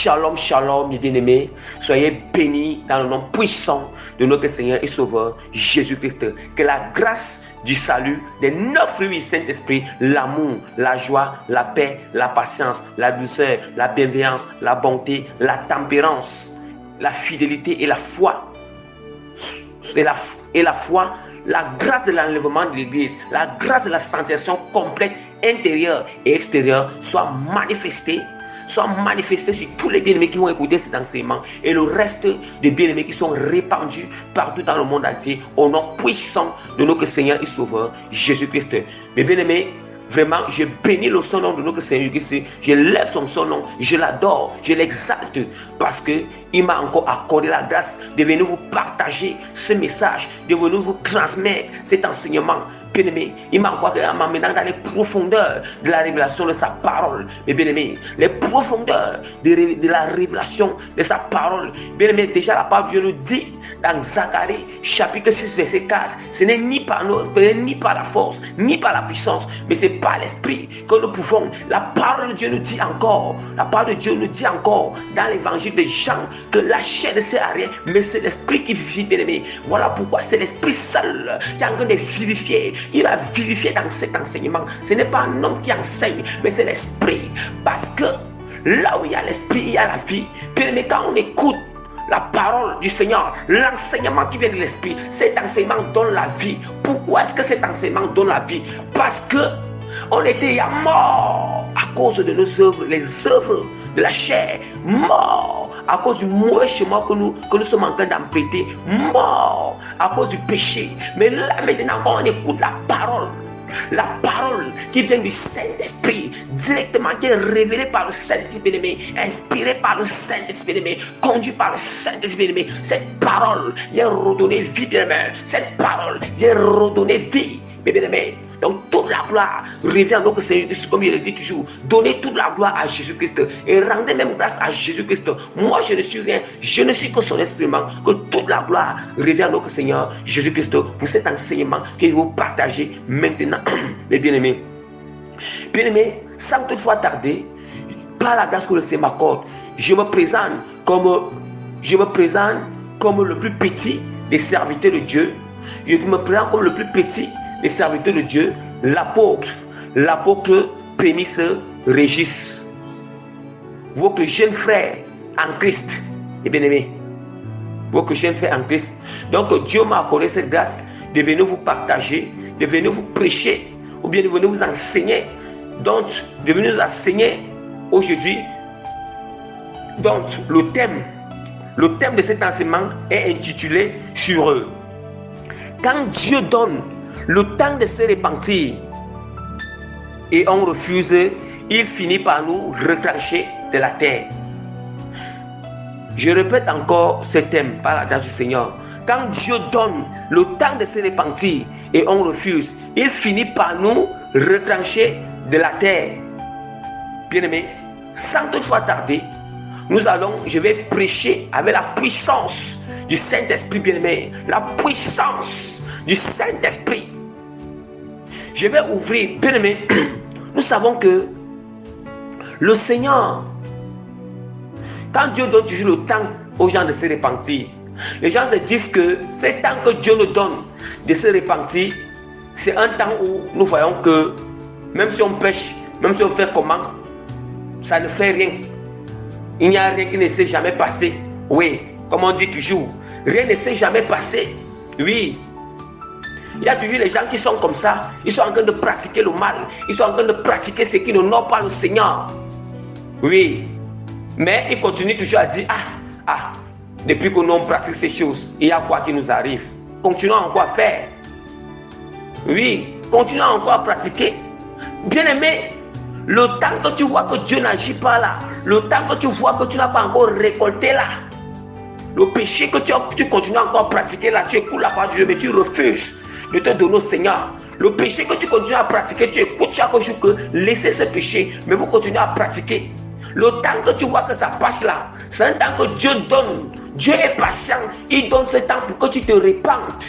Shalom, shalom, mes bien-aimés. Soyez bénis dans le nom puissant de notre Seigneur et Sauveur Jésus-Christ. Que la grâce du salut, des 9 fruits du Saint-Esprit, l'amour, la joie, la paix, la patience, la douceur, la bienveillance, la bonté, la tempérance, la fidélité et la foi, la grâce de l'enlèvement de l'Église, la grâce de la sanctification complète intérieure et extérieure soit manifestée sur tous les bien-aimés qui vont écouter cet enseignement et le reste des bien-aimés qui sont répandus partout dans le monde entier au nom puissant de notre Seigneur et Sauveur Jésus-Christ. Mes bien-aimés, vraiment, je bénis le son nom de notre Seigneur Christ. Je lève son nom, je l'adore, je l'exalte parce qu'il m'a encore accordé la grâce de venir vous partager ce message, de venir vous transmettre cet enseignement. Bien-aimé, il m'a encore amené dans les profondeurs de la révélation de sa parole. Mais bien-aimé, les profondeurs de la révélation de sa parole. Bien-aimé, déjà la parole de Dieu nous dit dans Zacharie chapitre 6 verset 4, ce n'est ni par la force, ni par la puissance, mais c'est par l'esprit que nous pouvons. La parole de Dieu nous dit encore, dans l'évangile de Jean que la chair ne sert à rien, mais c'est l'esprit qui vivifie, bien-aimé. Voilà pourquoi c'est l'esprit seul qui est en train de vivifier. Il va vivifier dans cet enseignement. Ce n'est pas un homme qui enseigne, mais c'est l'esprit. Parce que là où il y a l'esprit, il y a la vie. Bien-aimé, quand on écoute la parole du Seigneur, l'enseignement qui vient de l'esprit, cet enseignement donne la vie. Pourquoi est-ce que cet enseignement donne la vie? Parce que on était mort à cause de nos œuvres, les œuvres de la chair, mort à cause du mauvais chemin que nous sommes en train d'emprunter, mort à cause du péché. Mais là maintenant, quand on écoute la parole qui vient du Saint-Esprit, directement, qui est révélée par le Saint-Esprit, inspirée par le Saint-Esprit, conduite par le Saint-Esprit, cette parole vient redonner vie, bien-aimé. Cette parole vient redonner vie, bien-aimé. Donc toute la gloire revient à notre Seigneur, comme il le dit toujours. Donnez toute la gloire à Jésus-Christ et rendez même grâce à Jésus-Christ. Moi je ne suis rien, je ne suis que son instrument. Que toute la gloire revient à notre Seigneur Jésus-Christ pour cet enseignement qu'il vous partagez maintenant, mes bien-aimés. Bien-aimés, sans toutefois tarder, par la grâce que le Seigneur m'accorde, je me présente comme le plus petit des serviteurs de Dieu. Je me présente comme le plus petit les serviteurs de Dieu, l'apôtre Pénis Régis, votre jeune frère en Christ, et bien-aimé, votre jeune frère en Christ. Donc Dieu m'a accordé cette grâce de venir vous partager, de venir vous prêcher, ou bien de venir vous enseigner. Donc, de venir nous enseigner aujourd'hui. Donc, le thème de cet enseignement est intitulé sur eux. Quand Dieu donne le temps de se repentir et on refuse, il finit par nous retrancher de la terre. Je répète encore ce thème par la grâce du Seigneur. Quand Dieu donne le temps de se repentir et on refuse, il finit par nous retrancher de la terre. Bien-aimés, sans toutefois tarder, je vais prêcher avec la puissance du Saint-Esprit, bien-aimé, la puissance du Saint-Esprit. Je vais ouvrir, bien-aimé. Nous savons que le Seigneur, quand Dieu donne toujours le temps aux gens de se repentir, les gens se disent que c'est temps que Dieu nous donne de se repentir, c'est un temps où nous voyons que même si on pêche, même si on fait comment, ça ne fait rien. Il n'y a rien qui ne s'est jamais passé. Oui, comme on dit toujours, rien ne s'est jamais passé. Oui. Il y a toujours les gens qui sont comme ça. Ils sont en train de pratiquer le mal. Ils sont en train de pratiquer ce qui n'honore pas le Seigneur. Oui. Mais ils continuent toujours à dire, depuis que nous pratiquons ces choses, il y a quoi qui nous arrive? Continuons encore à faire. Oui. Continuons encore à pratiquer. Bien-aimé, le temps que tu vois que Dieu n'agit pas là, le temps que tu vois que tu n'as pas encore récolté là, le péché que tu continues encore à pratiquer là, tu écoutes la parole de Dieu, mais tu refuses de te donner au Seigneur. Le péché que tu continues à pratiquer, tu écoutes chaque jour que laissez ce péché, mais vous continuez à pratiquer. Le temps que tu vois que ça passe là, c'est un temps que Dieu donne. Dieu est patient, il donne ce temps pour que tu te répandes.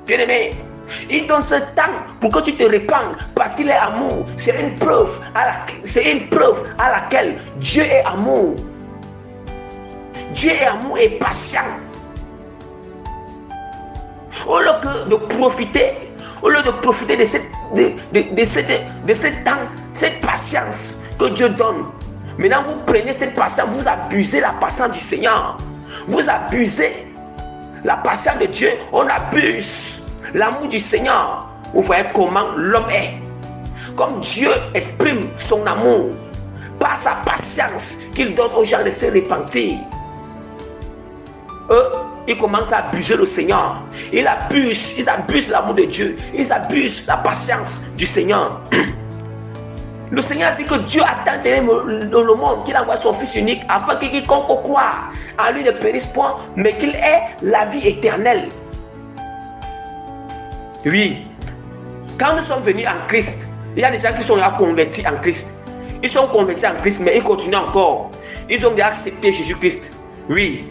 Bien-aimé, il donne ce temps pour que tu te répandes parce qu'il est amour. C'est une preuve à laquelle Dieu est amour. Dieu est amour et patient. Au lieu de profiter de cette temps, cette patience que Dieu donne. Maintenant, vous prenez cette patience, vous abusez la patience du Seigneur. Vous abusez la patience de Dieu, on abuse l'amour du Seigneur. Vous voyez comment l'homme est. Comme Dieu exprime son amour par sa patience qu'il donne aux gens de se repentir. Eux, ils commencent à abuser le Seigneur. Ils abusent l'amour de Dieu. Ils abusent la patience du Seigneur. Le Seigneur dit que Dieu a tant aimé le monde qu'il envoie son Fils unique afin que quiconque croit en lui ne périsse point, mais qu'il ait la vie éternelle. Oui, quand nous sommes venus en Christ, il y a des gens qui sont là convertis en Christ. Ils sont convertis en Christ, mais ils continuent encore. Ils ont déjà accepté Jésus-Christ. Oui.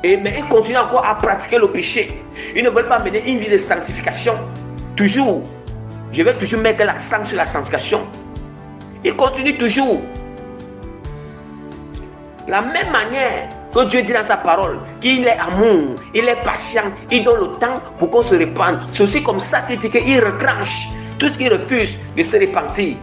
Mais ils continuent encore à pratiquer le péché. Ils ne veulent pas mener une vie de sanctification. Toujours. Je vais toujours mettre l'accent sur la sanctification. Ils continuent toujours. La même manière que Dieu dit dans sa parole qu'il est amour, il est patient, il donne le temps pour qu'on se répande. C'est aussi comme ça qu'il dit qu'il retranche tout ce qui refuse de se repentir.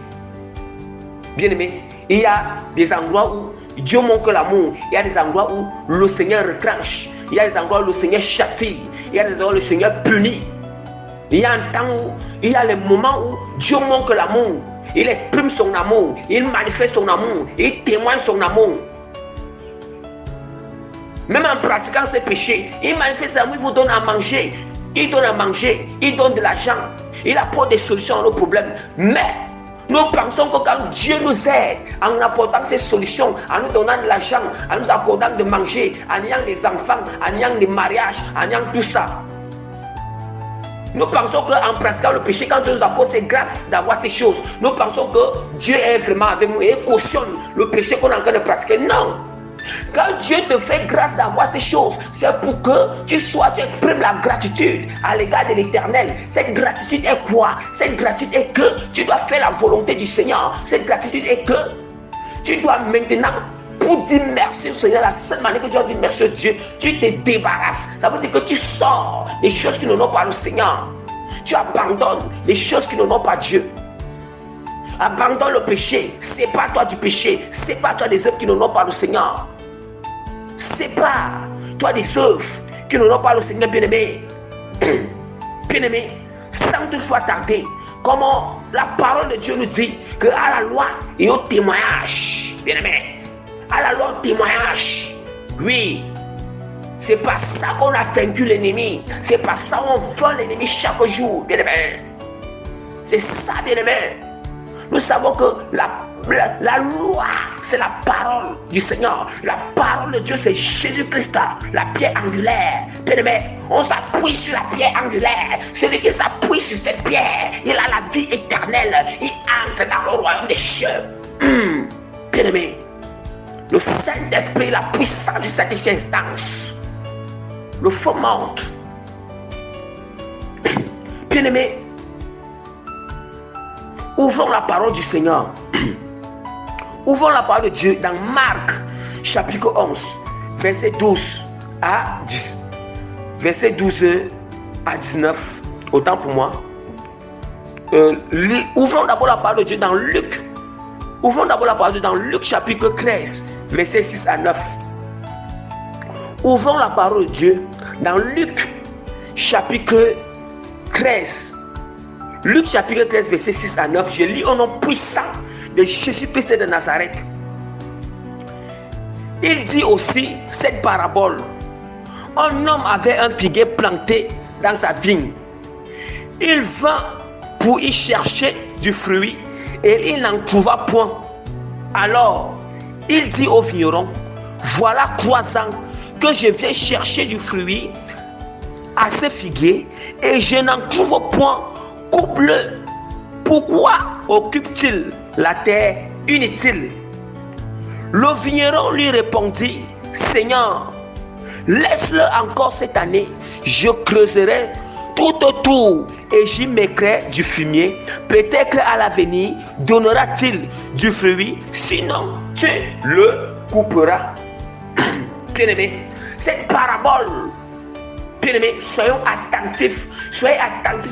Bien aimé, il y a des endroits où Dieu montre l'amour, il y a des endroits où le Seigneur retranche, il y a des endroits où le Seigneur châtie, il y a des endroits où le Seigneur punit. Il y a un temps où, il y a les moments où Dieu montre l'amour, il exprime son amour, il manifeste son amour, il témoigne son amour. Même en pratiquant ses péchés, il manifeste l'amour, il vous donne à manger, il donne à manger, il donne de l'argent, il apporte des solutions à nos problèmes. Mais nous pensons que quand Dieu nous aide en nous apportant ces solutions, en nous donnant de l'argent, en nous accordant de manger, en ayant des enfants, en ayant des mariages, en ayant tout ça, nous pensons qu'en pratiquant le péché, quand Dieu nous apporte, c'est grâce d'avoir ces choses. Nous pensons que Dieu est vraiment avec nous et cautionne le péché qu'on est en train de pratiquer. Non! Quand Dieu te fait grâce d'avoir ces choses, c'est pour que tu exprimes la gratitude à l'égard de l'Éternel. Cette gratitude est quoi? Cette gratitude est que tu dois faire la volonté du Seigneur. Cette gratitude est que tu dois maintenant, pour dire merci au Seigneur, la seule manière que tu dois dire merci au Dieu, tu te débarrasses. Ça veut dire que tu sors des choses qui n'ont pas le Seigneur. Tu abandonnes les choses qui n'ont pas Dieu. Abandonne le péché. Sépare-toi du péché. Sépare-toi des œuvres qui n'ont pas le Seigneur. Sépare-toi des œuvres qui n'ont pas le Seigneur, bien-aimé. Bien-aimé, sans toutefois tarder, comment la parole de Dieu nous dit qu'à la loi et au témoignage, bien-aimé, à la loi, au témoignage, oui, c'est pas ça qu'on a vaincu l'ennemi. C'est pas ça qu'on vend l'ennemi chaque jour, bien-aimé. C'est ça, bien-aimé. Nous savons que la loi, c'est la parole du Seigneur. La parole de Dieu, c'est Jésus-Christ, la pierre angulaire. Bien-aimé, on s'appuie sur la pierre angulaire. Celui qui s'appuie sur cette pierre, il a la vie éternelle. Il entre dans le royaume des cieux. Bien-aimé, le Saint-Esprit, la puissance de cette instance, le fomente. Bien-aimé, ouvrons la parole du Seigneur. Ouvrons la parole de Dieu dans Marc, chapitre 11, verset 12 à 10. Verset 12 à 19, autant pour moi. Ouvrons d'abord la parole de Dieu dans Luc. Ouvrons d'abord la parole de Dieu dans Luc, chapitre 13, verset 6 à 9. Ouvrons la parole de Dieu dans Luc, chapitre 13. Luc chapitre 13, verset 6 à 9, je lis au nom puissant de Jésus-Christ de Nazareth. Il dit aussi cette parabole. Un homme avait un figuier planté dans sa vigne. Il vint pour y chercher du fruit et il n'en trouva point. Alors, il dit au vigneron, voilà 3 ans que je viens chercher du fruit à ce figuier et je n'en trouve point. Coupe-le. Pourquoi occupe-t-il la terre inutile? Le vigneron lui répondit, Seigneur, laisse-le encore cette année. Je creuserai tout autour et j'y mettrai du fumier. Peut-être à l'avenir donnera-t-il du fruit, sinon tu le couperas. Bien-aimés, cette parabole, bien-aimés, soyons attentifs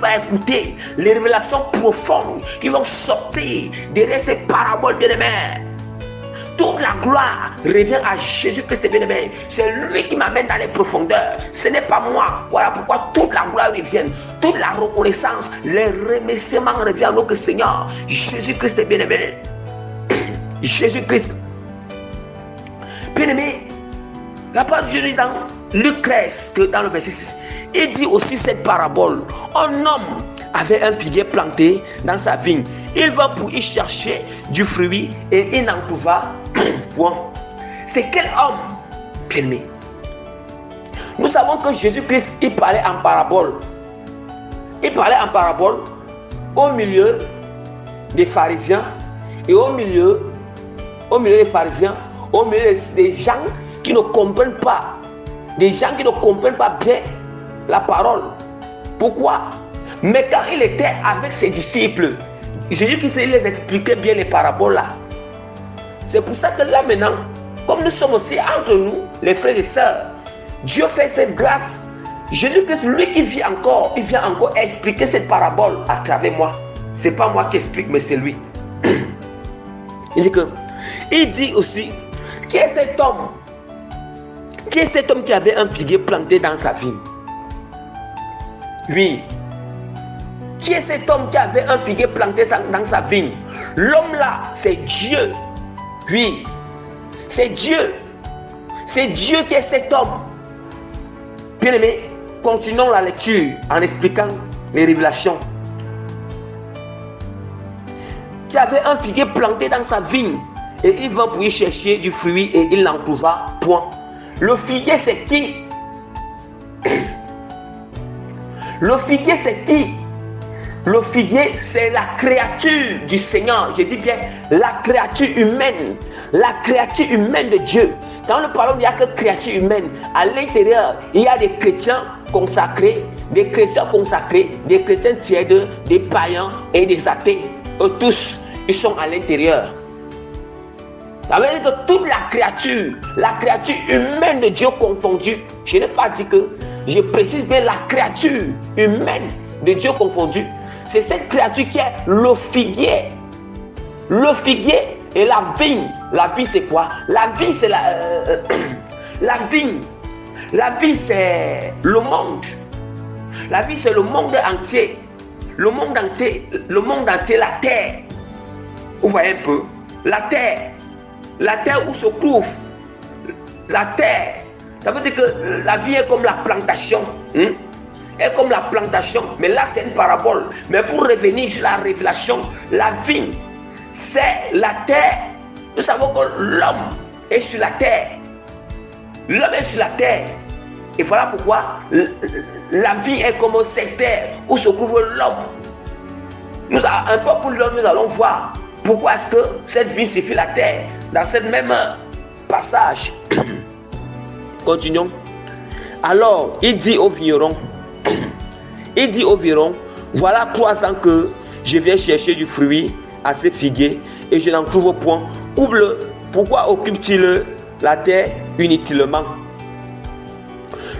à écouter les révélations profondes qui vont sortir derrière ces paraboles, bien-aimés. Toute la gloire revient à Jésus-Christ, bien-aimé. C'est lui qui m'amène dans les profondeurs. Ce n'est pas moi. Voilà pourquoi toute la gloire revient. Toute la reconnaissance, les remerciements reviennent à notre Seigneur. Jésus-Christ, bien-aimé. Jésus-Christ. Bien-aimé, la parole de Jésus dans Luc 13, que dans le verset 6, il dit aussi cette parabole. Un homme avait un figuier planté dans sa vigne. Il va pour y chercher du fruit et il n'en trouva point. C'est quel homme, bien-aimé? Nous savons que Jésus-Christ, il parlait en parabole. Il parlait en parabole au milieu des pharisiens et au milieu des pharisiens, au milieu des gens qui ne comprennent pas, des gens qui ne comprennent pas bien la parole. Pourquoi? Mais quand il était avec ses disciples, Jésus-Christ les expliquait bien les paraboles là. C'est pour ça que là maintenant, comme nous sommes aussi entre nous, les frères et sœurs, Dieu fait cette grâce. Jésus-Christ, lui qui vit encore, il vient encore expliquer cette parabole à travers moi. C'est pas moi qui explique, mais c'est lui. Il dit aussi, qui est cet homme? Qui est cet homme qui avait un figuier planté dans sa vigne? Oui. Qui est cet homme qui avait un figuier planté dans sa vigne? L'homme là, c'est Dieu. Oui, c'est Dieu. C'est Dieu qui est cet homme. Bien aimé, continuons la lecture en expliquant les révélations. Qui avait un figuier planté dans sa vigne et il va pour y chercher du fruit et il n'en trouva point. Le figuier, c'est qui? Le figuier, c'est qui? Le figuier, c'est la créature du Seigneur. Je dis bien la créature humaine. La créature humaine de Dieu. Dans le parole, il n'y a que créature humaine. À l'intérieur, il y a des chrétiens consacrés, des chrétiens tièdes, des païens et des athées. Eux tous, ils sont à l'intérieur. Ça veut dire que toute la créature humaine de Dieu confondue, je n'ai pas dit que, je précise bien la créature humaine de Dieu confondue. C'est cette créature qui est le figuier. Le figuier et la vigne. La vigne, c'est quoi? La vigne, c'est la vigne. La vigne, c'est le monde. La vigne, c'est le monde entier. Le monde entier, la terre. Vous voyez un peu? La terre où se trouve la terre. Ça veut dire que la vie est comme la plantation. Est comme la plantation, mais là c'est une parabole. Mais pour revenir sur la révélation, la vigne, c'est la terre. Nous savons que l'homme est sur la terre. L'homme est sur la terre. Et voilà pourquoi la vie est comme cette terre où se trouve l'homme. Un peu pour l'homme, nous allons voir pourquoi est-ce que cette vie suffit la terre. Dans cette même passage. Continuons. Alors, il dit au vigneron, voilà 3 ans que je viens chercher du fruit à ce figuier et je n'en trouve point. Coupe-le, pourquoi occupe-t-il la terre inutilement?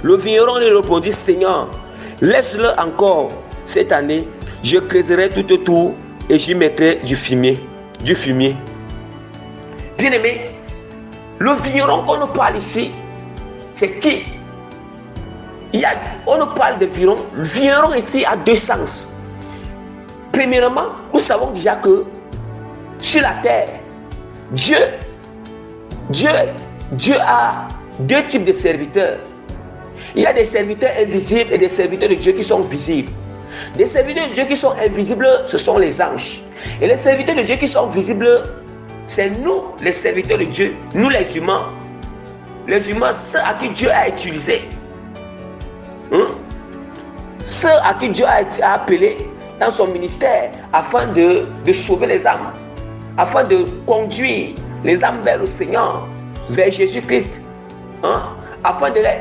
Le vigneron lui répondit, Seigneur, laisse-le encore cette année, je creuserai tout autour et j'y mettrai du fumier. Bien aimé, le vigneron qu'on nous parle ici, c'est qui? On nous parle de vigneron ici a 2 sens. Premièrement, nous savons déjà que sur la terre, Dieu a 2 types de serviteurs. Il y a des serviteurs invisibles et des serviteurs de Dieu qui sont visibles. Les serviteurs de Dieu qui sont invisibles, ce sont les anges. Et les serviteurs de Dieu qui sont visibles, c'est nous, les serviteurs de Dieu, nous les humains. Les humains, ceux à qui Dieu a utilisé. Ceux à qui Dieu a appelé dans son ministère afin de sauver les âmes, afin de conduire les âmes vers le Seigneur, vers Jésus-Christ, afin de les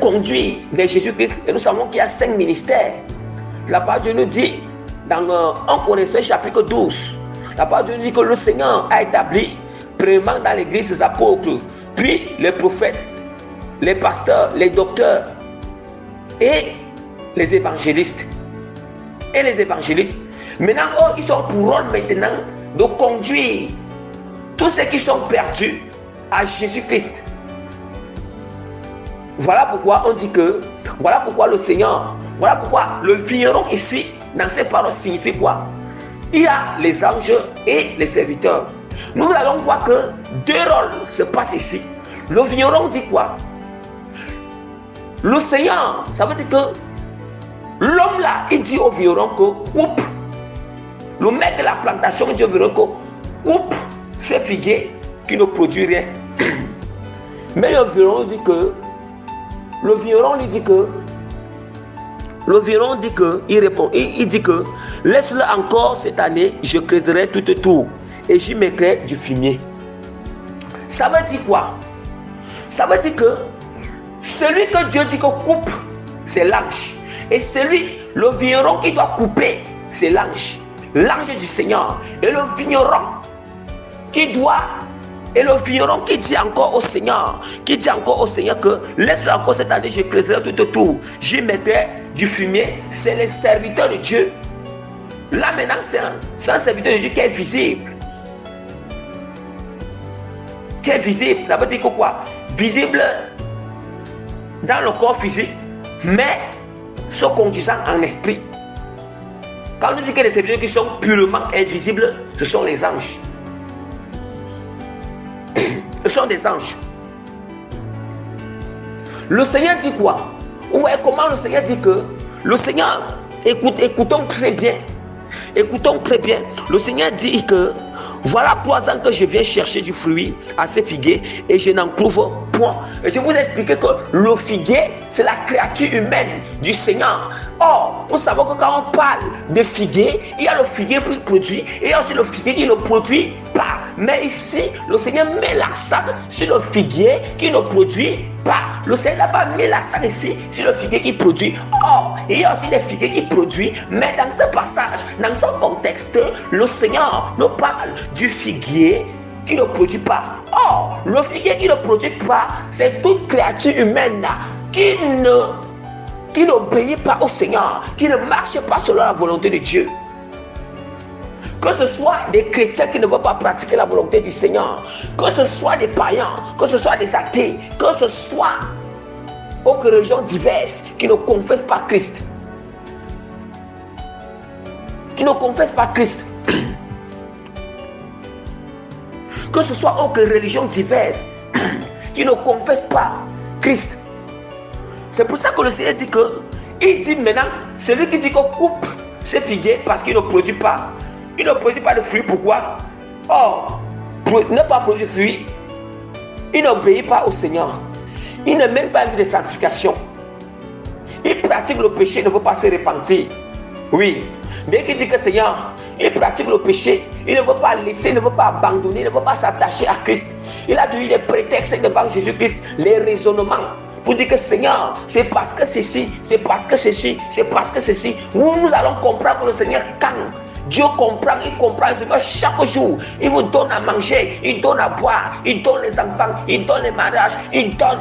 conduire vers Jésus-Christ. Et nous savons qu'il y a 5 ministères. La parole de Dieu nous dit dans 1 Corinthiens chapitre 12, la parole de Dieu nous dit que le Seigneur a établi premièrement dans l'église les apôtres, puis les prophètes, les pasteurs, les docteurs et les évangélistes. Et les évangélistes. Maintenant, ils sont pour rôle maintenant de conduire tous ceux qui sont perdus à Jésus-Christ. Voilà pourquoi on dit que, voilà pourquoi le Seigneur, voilà pourquoi le vigneron ici, dans ces paroles, signifie quoi? Il y a les anges et les serviteurs. Nous allons voir que deux rôles se passent ici. Le vigneron dit quoi? Le Seigneur, ça veut dire que l'homme là, il dit au vigneron que coupe. Le mec de la plantation, il dit au vigneron que coupe ce figuier qui ne produit rien. Mais le vigneron dit que, il répond, il dit que laisse-le encore cette année, je creuserai tout autour et j'y mettrai du fumier. Ça veut dire quoi? Ça veut dire que celui que Dieu dit qu'on coupe, c'est l'ange. Et le vigneron qui doit couper, c'est l'ange du Seigneur. Et le vigneron qui dit encore au Seigneur, que laisse-le encore cette année, je creuserai tout autour, j'y mettrai du fumier. C'est les serviteurs de Dieu. Là maintenant, c'est un serviteur de Dieu qui est visible. Ça veut dire que quoi? Visible dans le corps physique, mais se conduisant en esprit. Quand on dit que les serviteurs qui sont purement invisibles, ce sont les anges. Ce sont des anges. Le Seigneur dit quoi? Vous voyez comment le Seigneur dit que le Seigneur, écoutons très bien. Le Seigneur dit que voilà 3 ans que je viens chercher du fruit à ces figuiers et je n'en trouve point. Et je vous explique que le figuier, c'est la créature humaine du Seigneur. Or, vous savez que quand on parle de figuier, il y a le figuier qui produit et il y a aussi le figuier qui ne produit pas. Mais ici, le Seigneur met l'accent sur le figuier qui ne produit pas. Le Seigneur n'a pas mis l'accent ici sur le figuier qui produit. Or, il y a aussi des figuiers qui produisent, mais dans ce passage, dans ce contexte, le Seigneur nous parle du figuier qui ne produit pas. Or, le figuier qui ne produit pas, c'est toute créature humaine qui n'obéit pas au Seigneur, qui ne marche pas selon la volonté de Dieu. Que ce soit des chrétiens qui ne veulent pas pratiquer la volonté du Seigneur, que ce soit des païens, que ce soit des athées, que ce soit aux religions diverses qui ne confessent pas Christ. Que ce soit aux religions diverses qui ne confessent pas Christ. C'est pour ça que le Seigneur dit que, il dit maintenant, celui qui dit qu'on coupe ses figuiers parce qu'il ne produit pas. Il ne produit pas de fruits, pourquoi? Or, ne pas produire de fruits, il n'obéit pas au Seigneur. Il n'a même pas vu de sanctification. Il pratique le péché, il ne veut pas se repentir. Oui, mais il dit que Seigneur, il pratique le péché, il ne veut pas laisser, il ne veut pas abandonner, il ne veut pas s'attacher à Christ. Il a trouvé des prétextes devant Jésus-Christ, les raisonnements, pour dire que Seigneur, c'est parce que ceci, c'est parce que ceci, c'est parce que ceci. Nous allons comprendre que le Seigneur, quand Dieu comprend, il comprend chaque jour. Il vous donne à manger, il donne à boire, il donne les enfants, il donne les mariages, il donne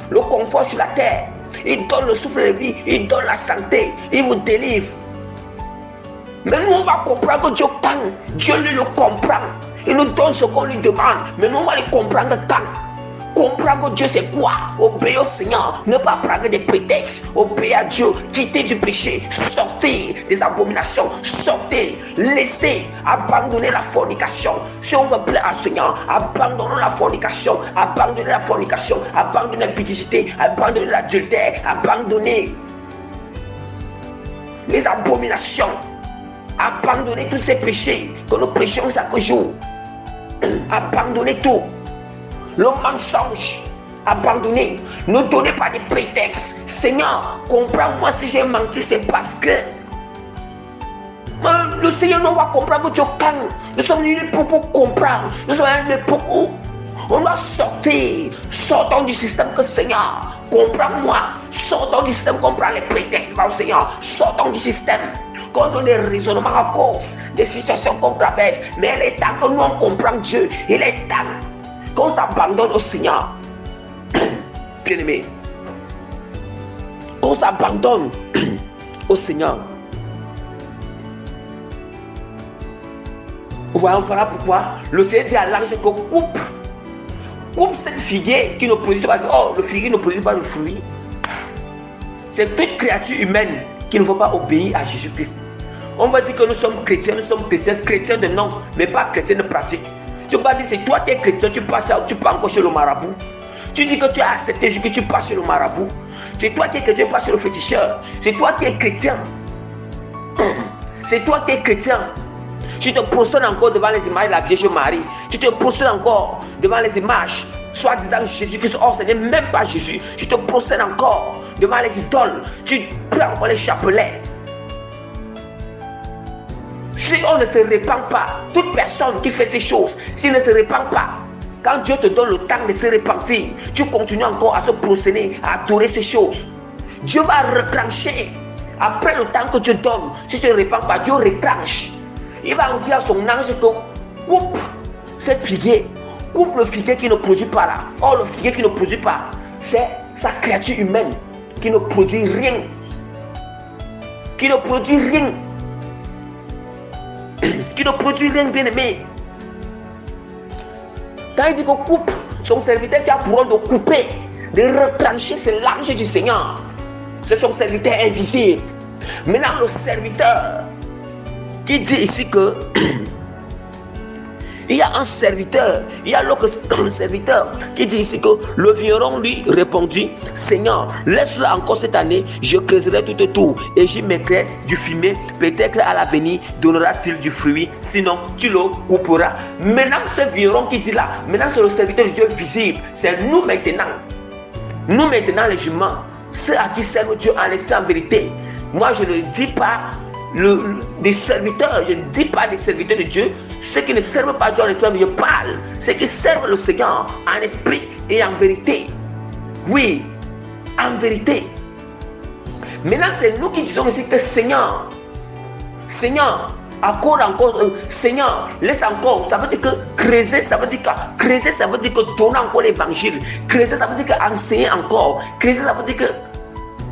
le confort sur la terre, il donne le souffle de vie, il donne la santé, il vous délivre. Mais nous, on va comprendre que Dieu, quand Dieu lui le comprend, il nous donne ce qu'on lui demande. Mais nous, on va le comprendre quand. Comprendre que Dieu c'est quoi? Obéir au Seigneur, ne pas prendre des prétextes, obéir à Dieu, quitter du péché, sortir des abominations, sortir, laisser, abandonner la fornication. Si on veut plaire au Seigneur, abandonnons la fornication, abandonner l'impudicité, abandonner l'adultère, abandonner les abominations, abandonner tous ces péchés que nous prêchons chaque jour, abandonner tout. Le mensonge, abandonner, ne donnez pas de prétextes. Seigneur, comprends-moi si j'ai menti, c'est parce que le Seigneur nous va comprendre que Dieu quand nous sommes venus pour comprendre. Nous sommes venus pour où on doit sortir. Sortons du système que Seigneur, comprends-moi. Sortons du système, comprends les prétextes au Seigneur. Sortons du système. Qu'on donne des raisonnements à cause des situations qu'on traverse. Mais il est temps que nous on comprenne Dieu. Il est temps qu'on s'abandonne au Seigneur, bien-aimé, qu'on s'abandonne au Seigneur. Voilà pourquoi le Seigneur dit à l'ange que coupe cette figuier qui ne produit pas. Oh, le figuier ne produit pas de fruits. C'est toute créature humaine qui ne veut pas obéir à Jésus-Christ. On va dire que nous sommes chrétiens de nom, mais pas chrétiens de pratique. Tu vas dire, c'est toi qui es chrétien, tu pars encore chez le marabout. Tu dis que tu as accepté Jésus, que tu pars chez le marabout. C'est toi qui es chrétien, tu pars chez le féticheur. C'est toi qui es chrétien. C'est toi qui es chrétien. Tu te prosternes encore devant les images de la Vierge Marie. Tu te prosternes encore devant les images, soi-disant Jésus-Christ. Or, ce n'est même pas Jésus. Tu te prosternes encore devant les idoles. Tu prends encore les chapelets. Si on ne se répand pas, toute personne qui fait ces choses, s'il ne se répand pas, quand Dieu te donne le temps de se repentir, tu continues encore à se prosterner, à adorer ces choses. Dieu va retrancher. Après le temps que Dieu donne, si tu ne répands pas, Dieu retranche. Il va en dire à son ange que coupe cette figuier, coupe le figuier qui ne produit pas là. Or, le figuier qui ne produit pas, c'est sa créature humaine qui ne produit rien. Qui ne produit rien. Qui ne produit rien, bien-aimé. Quand il dit qu'on coupe, son serviteur qui a pour rôle de couper, de retrancher, c'est l'ange du Seigneur. C'est son serviteur invisible. Maintenant, le serviteur qui dit ici que il y a un serviteur, il y a l'autre serviteur qui dit ici que le vigneron lui répondit, Seigneur, laisse-le encore cette année, je creuserai tout autour et j'y mettrai du fumier, peut-être à l'avenir donnera-t-il du fruit, sinon tu le couperas. Maintenant ce vigneron qui dit là, maintenant c'est le serviteur de Dieu visible, c'est nous maintenant les juments, ceux à qui servent Dieu en esprit en vérité. Moi je ne dis pas des serviteurs, je ne dis pas des serviteurs de Dieu, ceux qui ne servent pas Dieu en esprit, je parle, ceux qui servent le Seigneur en esprit et en vérité. Oui, en vérité. Maintenant, c'est nous qui disons ici que Seigneur, accorde encore, Seigneur, laisse encore. Ça veut dire que creuser, ça veut dire que donner encore l'évangile. Creuser, ça veut dire que enseigner encore. Creuser, ça veut dire que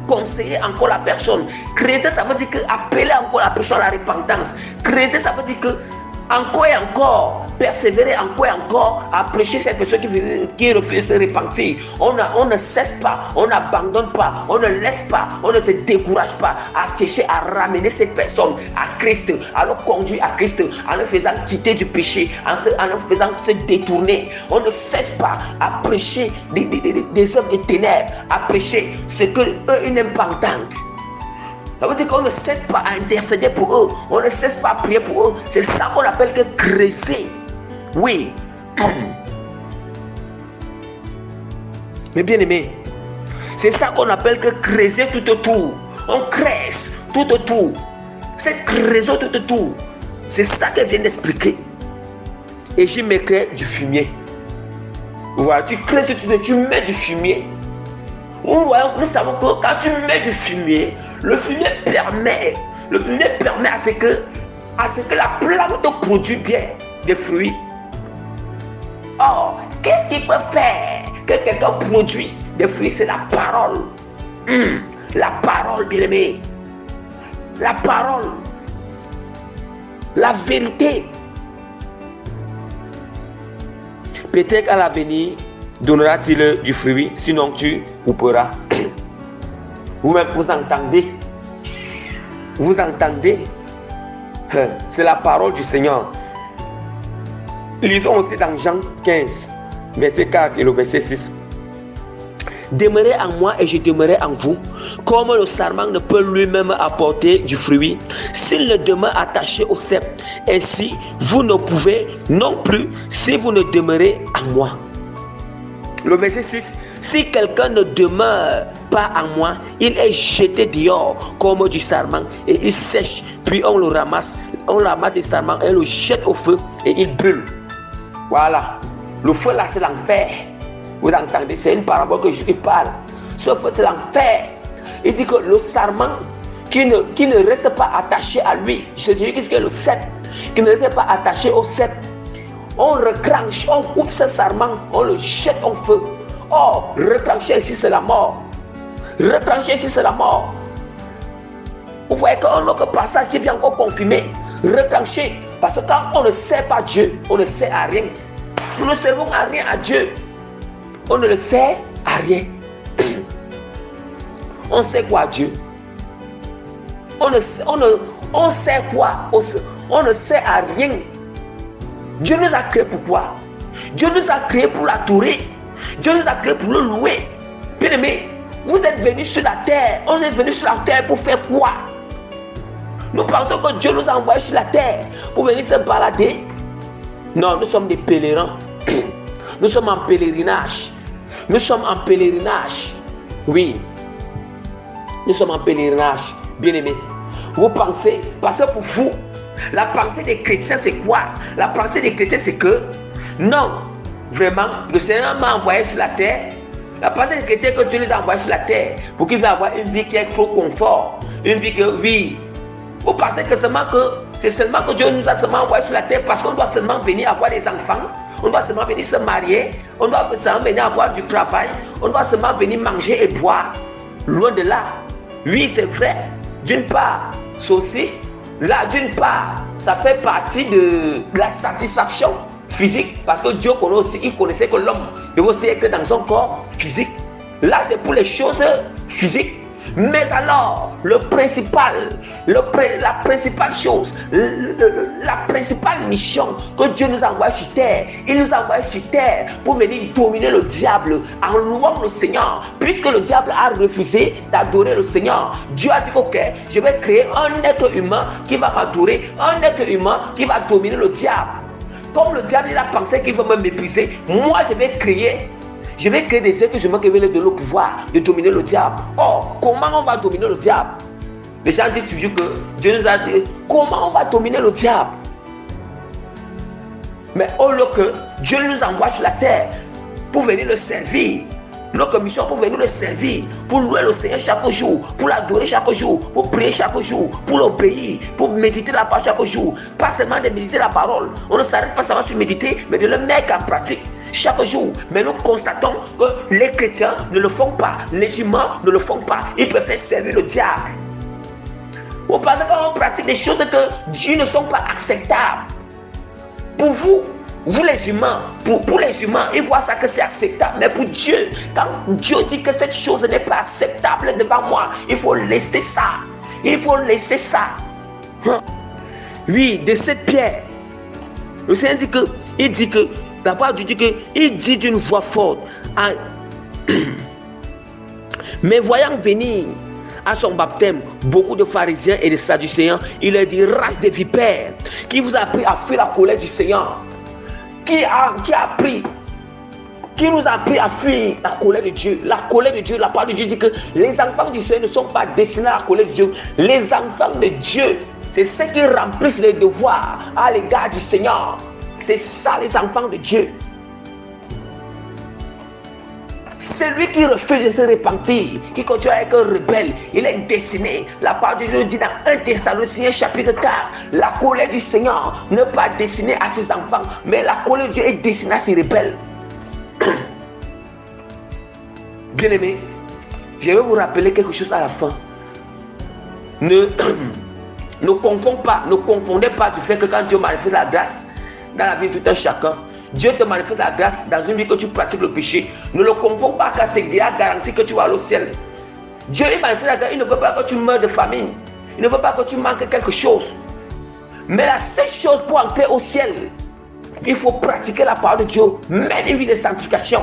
conseiller encore la personne. Creuser, ça veut dire que appeler encore la personne à la repentance. Creuser, ça veut dire que encore et encore, persévérer encore et encore à prêcher cette personne qui refuse de se repentir. On ne cesse pas, on n'abandonne pas, on ne laisse pas, on ne se décourage pas à chercher à ramener cette personne à Christ, à le conduire à Christ, en le faisant quitter du péché, en le faisant se détourner. On ne cesse pas à prêcher des œuvres de ténèbres, à prêcher ce qu'eux ils n'aiment pas entendre. Ça veut dire qu'on ne cesse pas à intercéder pour eux. On ne cesse pas à prier pour eux. C'est ça qu'on appelle que creuser. Oui. Mais bien aimé, c'est ça qu'on appelle que creuser tout autour. On creuse tout autour. C'est creuser tout autour. C'est ça qu'elle vient d'expliquer. Et j'y mettrai du fumier. Voilà, tu creuses tout autour, tu mets du fumier. Nous savons que quand tu mets du fumier, le fumier permet à ce que la plante produise bien des fruits. Or, qu'est-ce qui peut faire que quelqu'un produit des fruits? C'est la parole. La parole, bien aimé. La parole. La vérité. Peut-être qu'à l'avenir, donnera-t-il du fruit, sinon tu couperas. Vous-même, vous entendez. Vous entendez. C'est la parole du Seigneur. Lisons aussi dans Jean 15, verset 4 et le verset 6. Demeurez en moi et je demeurerai en vous, comme le sarment ne peut lui-même apporter du fruit s'il ne demeure attaché au cep. Ainsi, vous ne pouvez non plus si vous ne demeurez en moi. Le verset 6. Si quelqu'un ne demeure pas en moi, il est jeté dehors comme du sarment et il sèche. Puis on le ramasse le sarment et le jette au feu et il brûle. Voilà. Le feu là, c'est l'enfer. Vous entendez? C'est une parabole que je parle. Ce feu, c'est l'enfer. Il dit que le sarment qui ne reste pas attaché à lui, c'est celui qui est le cep, qui ne reste pas attaché au cep. on reclenche, on coupe ce sarment, on le jette en feu. Oh, reclencher ici, c'est la mort. Reclencher ici, c'est la mort. Vous voyez qu'un autre passage qui vient encore confirmer. Reclencher. Parce que quand on ne sert pas Dieu, on ne sert à rien. Nous ne servons à rien à Dieu. On ne le sert à rien. On sait quoi à Dieu? On sait quoi? On ne sert à rien. Dieu nous a créés pour quoi? Dieu nous a créés pour l'adorer. Dieu nous a créés pour le louer. Bien aimé, vous êtes venus sur la terre. On est venu sur la terre pour faire quoi? Nous pensons que Dieu nous a envoyés sur la terre pour venir se balader. Non, nous sommes des pèlerins. Nous sommes en pèlerinage. Nous sommes en pèlerinage. Oui. Nous sommes en pèlerinage. Bien aimé. Vous pensez, parce que pour vous, la pensée des chrétiens, c'est quoi? La pensée des chrétiens, c'est que, non, vraiment, le Seigneur m'a envoyé sur la terre. La pensée des chrétiens, que Dieu les a envoyés sur la terre pour qu'ils puissent avoir une vie qui est trop confort. Une vie que, oui. Vous pensez que c'est seulement que Dieu nous a seulement envoyé sur la terre parce qu'on doit seulement venir avoir des enfants, on doit seulement venir se marier, on doit seulement venir avoir du travail, on doit seulement venir manger et boire. Loin de là. Oui, c'est vrai. D'une part, c'est aussi, là, d'une part, ça fait partie de la satisfaction physique parce que Dieu connaît aussi, il connaissait que l'homme devait aussi être dans son corps physique. Là, c'est pour les choses physiques. Mais alors, la principale chose, la principale mission que Dieu nous a envoyé sur terre, il nous a envoyé sur terre pour venir dominer le diable en louant le Seigneur. Puisque le diable a refusé d'adorer le Seigneur, Dieu a dit ok, je vais créer un être humain qui va m'adorer, un être humain qui va dominer le diable. Comme le diable il a pensé qu'il va me mépriser, moi je vais créer des êtres humains qui veulent donner le pouvoir de dominer le diable. Or, comment on va dominer le diable? Les gens disent toujours que Dieu nous a dit, comment on va dominer le diable? Mais au lieu que Dieu nous envoie sur la terre pour venir le servir, notre mission pour venir le servir, pour louer le Seigneur chaque jour, pour l'adorer chaque jour, pour prier chaque jour, pour l'obéir, pour méditer la parole chaque jour. Pas seulement de méditer la parole, on ne s'arrête pas seulement sur méditer, mais de le mettre en pratique chaque jour. Mais nous constatons que les chrétiens ne le font pas, les humains ne le font pas, ils préfèrent servir le diable. Vous pensez qu'on pratique des choses que Dieu ne sont pas acceptables. Pour vous les humains, pour les humains, ils voient ça que c'est acceptable. Mais pour Dieu, quand Dieu dit que cette chose n'est pas acceptable devant moi, il faut laisser ça. Il faut laisser ça. Oui, de cette pierre, le Seigneur dit que, la parole dit que, il dit d'une voix forte, mais voyant venir à son baptême beaucoup de pharisiens et de sadducéens, il leur dit, race de vipères, qui vous a appris à fuir la colère du Seigneur? Qui nous a appris à fuir la colère de Dieu? La colère de Dieu, la parole de Dieu dit que les enfants du Seigneur ne sont pas destinés à la colère de Dieu. Les enfants de Dieu, c'est ceux qui remplissent les devoirs à l'égard du Seigneur. C'est ça les enfants de Dieu. Celui qui refuse de se repentir, qui continue à être rebelle, il est destiné. La parole de Dieu dit dans 1 Thessaloniciens chapitre 4, la colère du Seigneur n'est pas destinée à ses enfants, mais la colère de Dieu est destinée à ses rebelles. Bien aimé, je vais vous rappeler quelque chose à la fin. Ne confondez pas du fait que quand Dieu manifeste la grâce dans la vie de tout un chacun, Dieu te manifeste la grâce dans une vie que tu pratiques le péché. Ne le confonds pas car c'est déjà garanti que tu vas au ciel. Dieu il manifeste la grâce, il ne veut pas que tu meurs de famine. Il ne veut pas que tu manques quelque chose. Mais la seule chose pour entrer au ciel, il faut pratiquer la parole de Dieu, mener une vie de sanctification.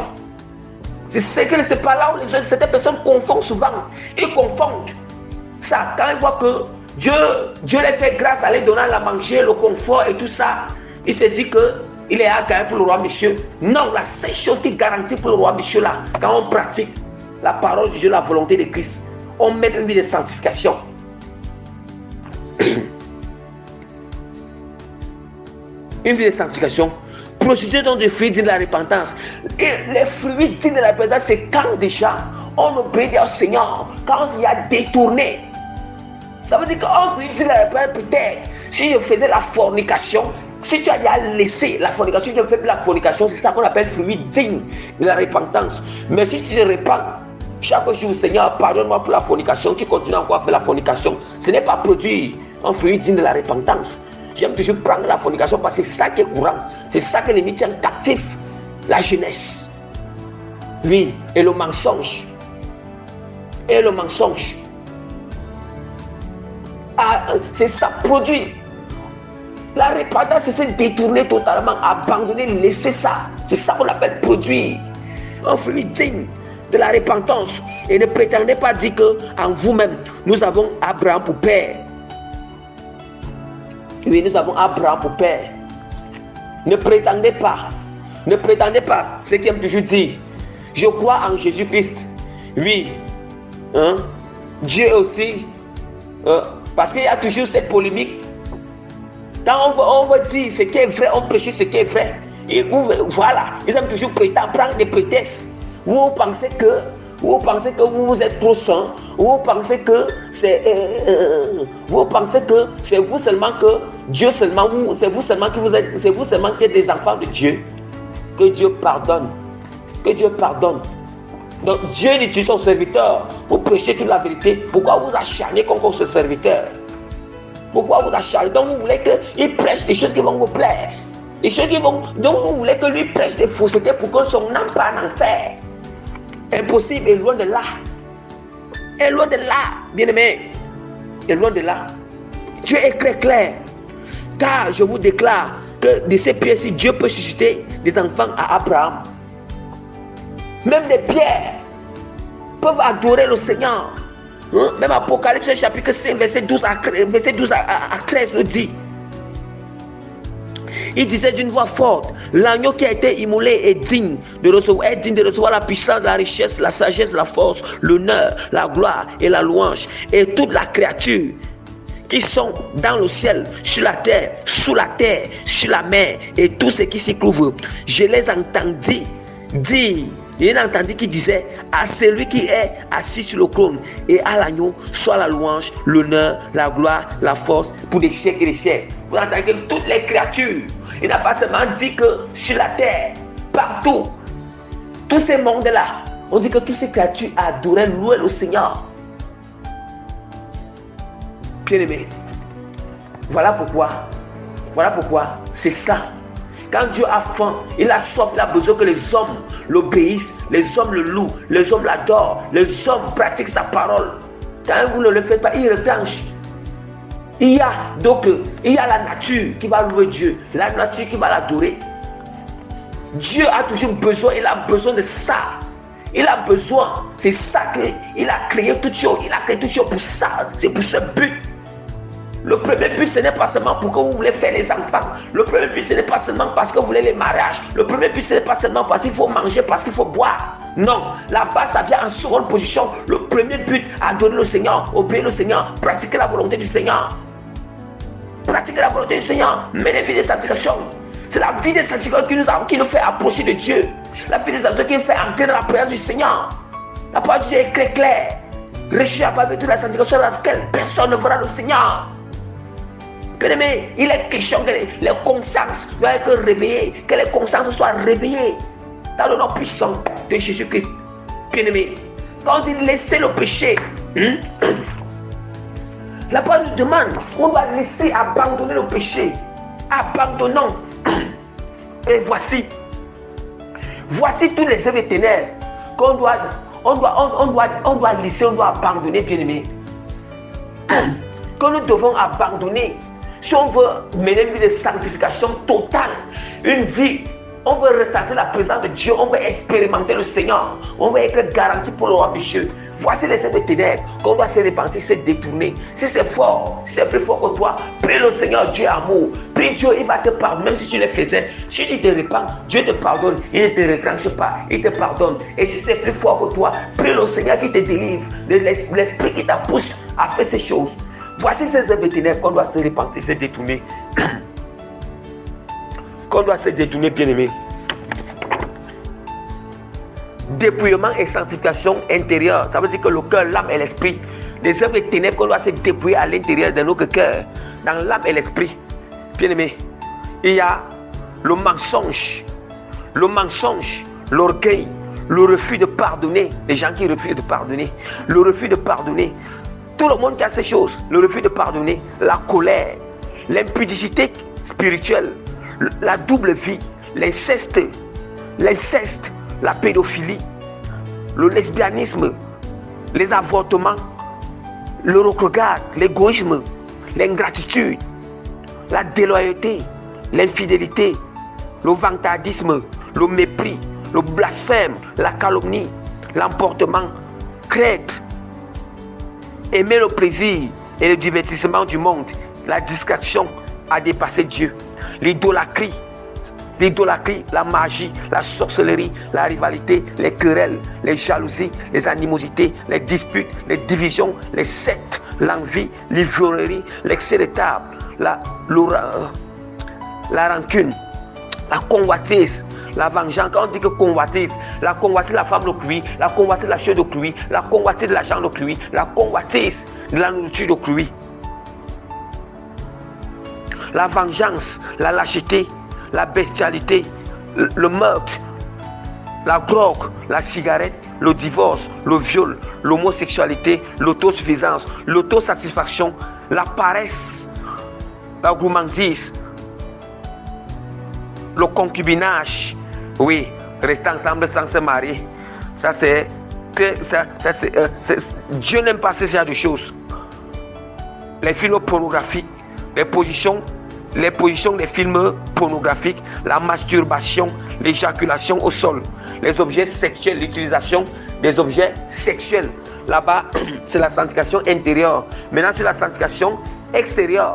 C'est pas là où certaines personnes confondent souvent. Ils confondent ça quand ils voient que Dieu les fait grâce à les donner à manger, le confort et tout ça. Il se dit que il est à gagner pour le roi Michel. Non, la seule chose qui garantit pour le roi Michel là, quand on pratique la parole de Dieu, la volonté de Christ, on met une vie de sanctification. Une vie de sanctification. Procédure donc des fruits dignes de la repentance. Et les fruits dignes de la repentance, c'est quand déjà on obéit au Seigneur, quand il y a détourné. Ça veut dire qu'un fruit digne de la repentance, peut-être, si je faisais la fornication, Si tu as déjà laissé la fornication, tu ne fais plus la fornication, c'est ça qu'on appelle fruit digne de la repentance. Mais si tu te repens chaque jour, Seigneur, pardonne-moi pour la fornication, tu continues encore à faire la fornication, ce n'est pas produire un fruit digne de la repentance. J'aime toujours prendre la fornication parce que c'est ça qui est courant. C'est ça que l'ennemi tient captif. La jeunesse. Oui, et le mensonge. Et le mensonge. Ah, c'est ça, produit. La repentance, c'est se détourner totalement, abandonner, laisser ça. C'est ça qu'on appelle produire un fruit digne de la repentance. Et ne prétendez pas dire qu'en vous-même, nous avons Abraham pour père. Oui, nous avons Abraham pour père. Ne prétendez pas. Ne prétendez pas. Ce qui aime toujours dire. Je crois en Jésus-Christ. Oui. Hein? Dieu aussi. Parce qu'il y a toujours cette polémique. Quand on veut dire ce qui est vrai, on prêche ce qui est vrai. Et voilà. Ils aiment toujours prétendre, prendre des prétextes. Vous pensez que vous êtes trop saint, vous pensez que c'est vous seulement que Dieu seulement vous, c'est vous seulement qui vous êtes, c'est vous seulement qui êtes des enfants de Dieu. Que Dieu pardonne. Que Dieu pardonne. Donc Dieu dit son serviteur pour prêcher toute la vérité. Pourquoi vous acharnez contre ce serviteur? Pourquoi vous acharnez? Donc vous voulez qu'il prêche des choses qui vont vous plaire. Des choses qui vont. Donc vous voulez que lui prêche des faussetés pour que son âme parte en enfer. Impossible, et loin de là. Et loin de là, bien-aimé. Et loin de là. Dieu est très clair. Car je vous déclare que de ces pierres-ci, Dieu peut susciter des enfants à Abraham. Même des pierres peuvent adorer le Seigneur. Hein? Même Apocalypse chapitre 5, verset 12 à 13 le dit. Il disait d'une voix forte, l'agneau qui a été immolé est digne de recevoir la puissance, la richesse, la sagesse, la force, l'honneur, la gloire et la louange. Et toute la créature qui sont dans le ciel, sur la terre, sous la terre, sur la mer, et tout ce qui s'y trouve. Je les entendis dire, il a entendu qui disait, à celui qui est assis sur le trône et à l'agneau, soit la louange, l'honneur, la gloire, la force, pour des siècles et des siècles. Vous entendez que toutes les créatures, il n'a pas seulement dit que sur la terre, partout, tous ces mondes-là, on dit que toutes ces créatures adoraient, louaient le Seigneur. Bien-aimé, voilà pourquoi c'est ça. Quand Dieu a faim, il a soif, il a besoin que les hommes l'obéissent, les hommes le louent, les hommes l'adorent, les hommes pratiquent sa parole. Quand vous ne le faites pas, il retranche. Il y a la nature qui va louer Dieu, la nature qui va l'adorer. Dieu a toujours besoin, il a besoin de ça. Il a besoin, c'est ça qu'il a créé toutes choses, il a créé toutes choses pour ça, c'est pour ce but. Le premier but, ce n'est pas seulement pour que vous voulez faire les enfants. Le premier but, ce n'est pas seulement parce que vous voulez les mariages. Le premier but, ce n'est pas seulement parce qu'il faut manger, parce qu'il faut boire. Non, là-bas, ça vient en seconde position. Le premier but, adorer le Seigneur, obéir le Seigneur, pratiquer la volonté du Seigneur. Pratiquer la volonté du Seigneur, mener une vie de sanctification. C'est la vie de sanctification qui nous fait approcher de Dieu. La vie de sanctification qui nous fait entrer dans la présence du Seigneur. La parole de Dieu est très claire. Recherchez à part de la sanctification dans laquelle personne ne verra le Seigneur. Bien-aimé, il est question que les consciences doivent être réveillées, que les consciences soient réveillées dans le nom puissant de Jésus-Christ. Bien-aimé, quand il laissait le péché, la parole nous demande, on doit laisser abandonner le péché. Abandonnons. Et voici tous les œuvres des ténèbres qu'on doit laisser, on doit abandonner, bien-aimé. Que nous devons abandonner. Si on veut mener une vie de sanctification totale, une vie, on veut ressentir la présence de Dieu, on veut expérimenter le Seigneur, on veut être garanti pour le roi Michel. Voici les œuvres des ténèbres qu'on doit se repentir, se détourner. Si c'est fort, si c'est plus fort que toi, prie le Seigneur, Dieu est amour. Prie Dieu, il va te pardonner, même si tu le faisais. Si tu te repens, Dieu te pardonne, il ne te retranche pas, il te pardonne. Et si c'est plus fort que toi, prie le Seigneur qui te délivre de l'esprit qui t'a poussé à faire ces choses. Voici ces œuvres ténèbres qu'on doit se repentir, se détourner. Qu'on doit se détourner, bien-aimé. Dépouillement et sanctification intérieure. Ça veut dire que le cœur, l'âme et l'esprit. Les œuvres ténèbres qu'on doit se dépouiller à l'intérieur de notre cœur, dans l'âme et l'esprit. Bien-aimé, il y a le mensonge, l'orgueil, le refus de pardonner, les gens qui refusent de pardonner, le refus de pardonner. Tout le monde qui a ces choses, le refus de pardonner, la colère, l'impudicité spirituelle, la double vie, l'inceste, la pédophilie, le lesbianisme, les avortements, le regard, l'égoïsme, l'ingratitude, la déloyauté, l'infidélité, le vantardisme, le mépris, le blasphème, la calomnie, l'emportement, crête, aimer le plaisir et le divertissement du monde, la distraction à dépasser Dieu, l'idolâtrie, la magie, la sorcellerie, la rivalité, les querelles, les jalousies, les animosités, les disputes, les divisions, les sectes, l'envie, l'ivrognerie, l'excès de table, la rancune, la convoitise, la vengeance. Quand on dit que convoitise, la femme d'autrui, la convoitise la chose d'autrui, la convoitise de l'argent d'autrui, la convoitise de la nourriture d'autrui, la vengeance, la lâcheté, la bestialité, le meurtre, la drogue, la cigarette, le divorce, le viol, l'homosexualité, l'autosuffisance, l'autosatisfaction, la paresse, la gourmandise, le concubinage. Oui, rester ensemble sans se marier. Dieu n'aime pas ce genre de choses. Les films pornographiques, les positions des films pornographiques, la masturbation, l'éjaculation au sol, les objets sexuels, l'utilisation des objets sexuels. Là-bas, c'est la sanctification intérieure. Maintenant, c'est la sanctification extérieure.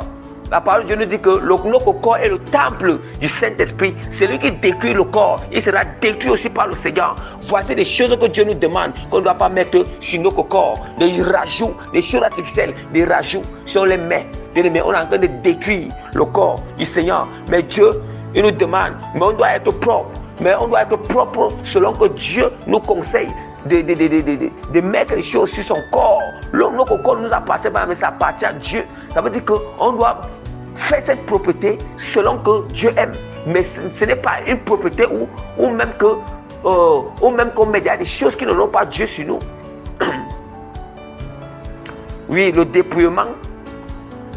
La parole de Dieu nous dit que notre corps est le temple du Saint-Esprit. C'est lui qui détruit le corps. Il sera détruit aussi par le Seigneur. Voici des choses que Dieu nous demande qu'on ne doit pas mettre sur notre corps. Des rajouts, des choses artificielles, des rajouts. Si on les met, on est en train de détruire le corps du Seigneur. Mais Dieu, il nous demande, mais on doit être propre. Mais on doit être propre selon que Dieu nous conseille de mettre les choses sur son corps. Notre corps ne nous appartient pas, mais ça appartient à Dieu. Ça veut dire qu'on doit faire cette propreté selon que Dieu aime. Mais ce n'est pas une propreté ou même qu'on met des choses qui n'ont pas Dieu sur nous. Oui, le dépouillement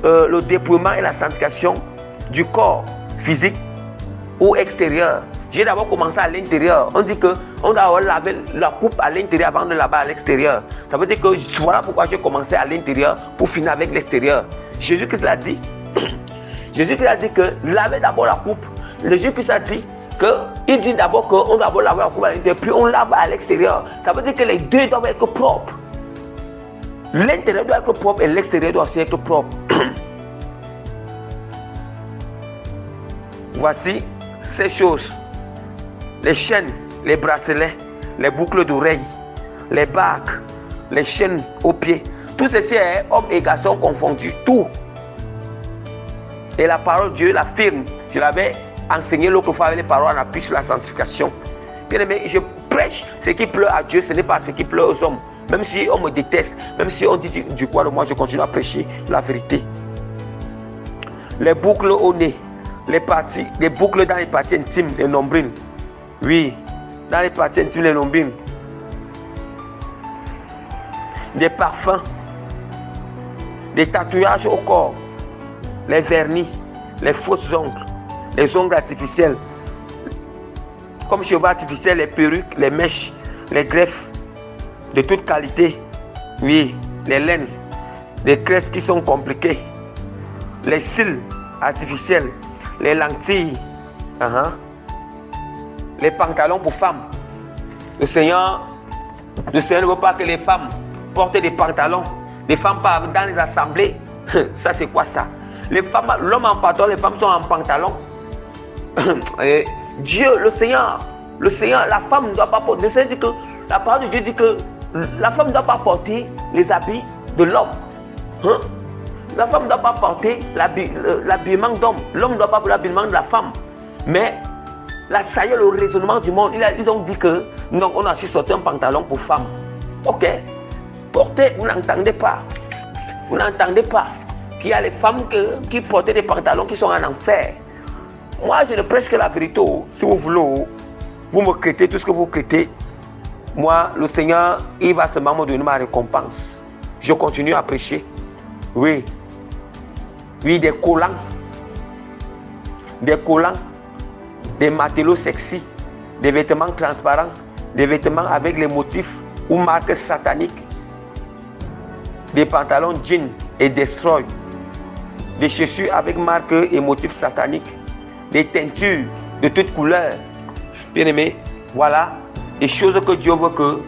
et la sanctification du corps physique ou extérieur. J'ai d'abord commencé à l'intérieur. On dit qu'on doit laver la coupe à l'intérieur avant de laver à l'extérieur. Ça veut dire que voilà pourquoi j'ai commencé à l'intérieur pour finir avec l'extérieur. Jésus-Christ l'a dit. Jésus-Christ a dit que laver d'abord la coupe. Jésus-Christ a dit il dit d'abord qu'on doit d'abord laver la coupe à l'intérieur, puis on lave à l'extérieur. Ça veut dire que les deux doivent être propres. L'intérieur doit être propre et l'extérieur doit aussi être propre. Voici ces choses. Les chaînes, les bracelets, les boucles d'oreilles, les bagues, les chaînes aux pieds. Tout ceci est hommes et garçons confondus. Tout. Et la parole de Dieu l'affirme. Je l'avais enseigné l'autre fois avec les paroles en appui sur la sanctification. Bien aimé, je prêche ce qui plaît à Dieu, ce n'est pas ce qui plaît aux hommes. Même si on me déteste, même si on dit du quoi de moi, je continue à prêcher la vérité. Les boucles au nez, les boucles dans les parties intimes, les nombrils. Oui, dans les parties intimes, les nombrils. Des parfums, des tatouages au corps, les vernis, les fausses ongles, les ongles artificiels, comme cheveux artificiels, les perruques, les mèches, les greffes de toute qualité. Oui, les laines, les tresses qui sont compliquées, les cils artificiels, les lentilles, les pantalons pour femmes. Le Seigneur ne veut pas que les femmes portent des pantalons. Les femmes partent dans les assemblées. Ça, c'est quoi ça? Les femmes, l'homme en pantalon, les femmes sont en pantalon. Dieu, le Seigneur, la femme ne doit pas porter. La parole de Dieu dit que la femme ne doit pas porter les habits de l'homme. La femme ne doit pas porter l'habillement d'homme. L'homme ne doit pas porter l'habillement de la femme. Mais ça y est, le raisonnement du monde, ils ont dit que non, on a su sortir un pantalon pour femme. Ok. Porter, vous n'entendez pas. Vous n'entendez pas qu'il y a les femmes qui portaient des pantalons qui sont en enfer. Moi, je ne prêche que la vérité. Si vous voulez, vous me crétez tout ce que vous crétez. Moi, le Seigneur, il va seulement me donner ma récompense. Je continue à prêcher. Oui. Oui, des collants. Des matelots sexy. Des vêtements transparents. Des vêtements avec les motifs ou marques sataniques. Des pantalons jeans et destroy. Des chaussures avec marques et motifs sataniques. Des teintures de toutes couleurs. Bien aimé, voilà des choses que Dieu veut que,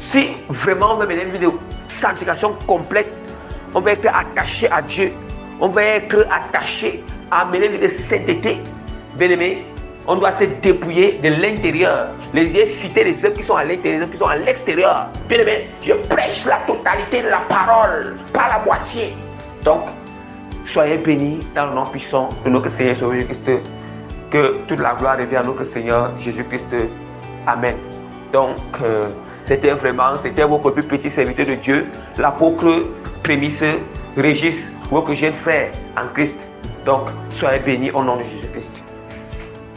si vraiment on veut mener une vie de sanctification complète, on va être attaché à Dieu, on va être attaché à mener une vie de sainteté. Bien aimé, on doit se dépouiller de l'intérieur. Les citer les œuvres qui sont à l'intérieur, les œuvres qui sont à l'extérieur. Bien aimé, je prêche la totalité de la parole, pas la moitié. Donc, soyez bénis dans le nom puissant de notre Seigneur Jésus-Christ. Que toute la gloire revienne à notre Seigneur Jésus-Christ. Amen. Donc, c'était votre plus petit serviteur de Dieu, l'apôtre Prémisse Régis, votre jeune frère en Christ. Donc, soyez bénis au nom de Jésus-Christ.